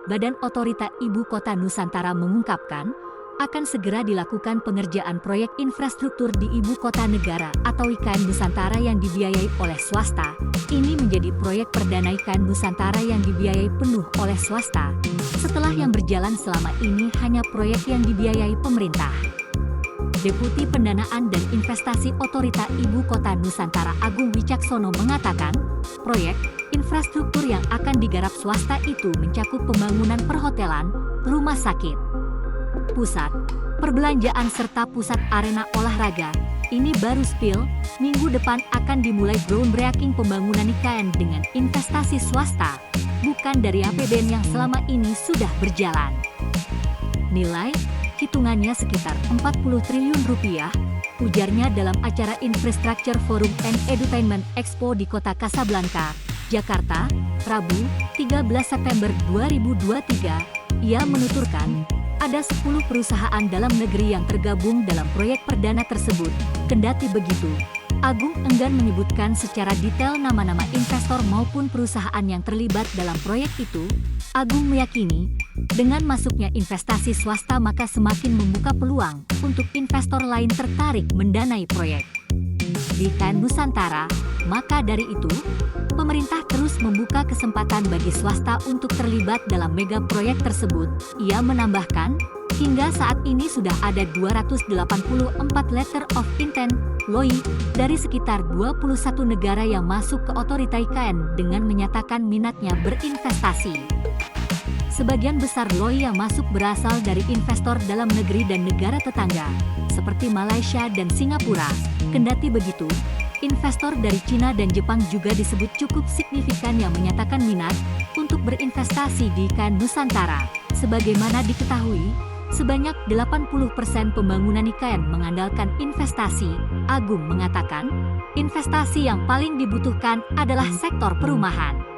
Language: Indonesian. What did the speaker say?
Badan Otorita Ibu Kota Nusantara mengungkapkan, akan segera dilakukan pengerjaan proyek infrastruktur di Ibu Kota Negara atau IKN Nusantara yang dibiayai oleh swasta. Ini menjadi proyek perdana IKN Nusantara yang dibiayai penuh oleh swasta, setelah yang berjalan selama ini hanya proyek yang dibiayai pemerintah. Deputi Pendanaan dan Investasi Otorita Ibu Kota Nusantara Agung Wicaksono mengatakan, proyek infrastruktur yang akan digarap swasta itu mencakup pembangunan perhotelan, rumah sakit, pusat perbelanjaan serta pusat arena olahraga. Ini baru spill, minggu depan akan dimulai groundbreaking pembangunan IKN dengan investasi swasta, bukan dari APBN yang selama ini sudah berjalan. Nilai hitungannya sekitar 40 triliun rupiah, ujarnya dalam acara Infrastructure Forum and Edutainment Expo di Kota Kasablanka, Jakarta, Rabu, 13 September 2023. Ia menuturkan, ada 10 perusahaan dalam negeri yang tergabung dalam proyek perdana tersebut. Kendati begitu, Agung enggan menyebutkan secara detail nama-nama investor maupun perusahaan yang terlibat dalam proyek itu. Agung meyakini, dengan masuknya investasi swasta maka semakin membuka peluang untuk investor lain tertarik mendanai proyek di IKN Nusantara. Maka dari itu, pemerintah terus membuka kesempatan bagi swasta untuk terlibat dalam mega proyek tersebut. Ia menambahkan, hingga saat ini sudah ada 284 letter of intent (LOI) dari sekitar 21 negara yang masuk ke otorita IKN dengan menyatakan minatnya berinvestasi. Sebagian besar LOI yang masuk berasal dari investor dalam negeri dan negara tetangga, seperti Malaysia dan Singapura. Kendati begitu, investor dari Cina dan Jepang juga disebut cukup signifikan yang menyatakan minat untuk berinvestasi di IKN Nusantara. Sebagaimana diketahui, sebanyak 80% pembangunan IKN mengandalkan investasi. Agung mengatakan, investasi yang paling dibutuhkan adalah sektor perumahan.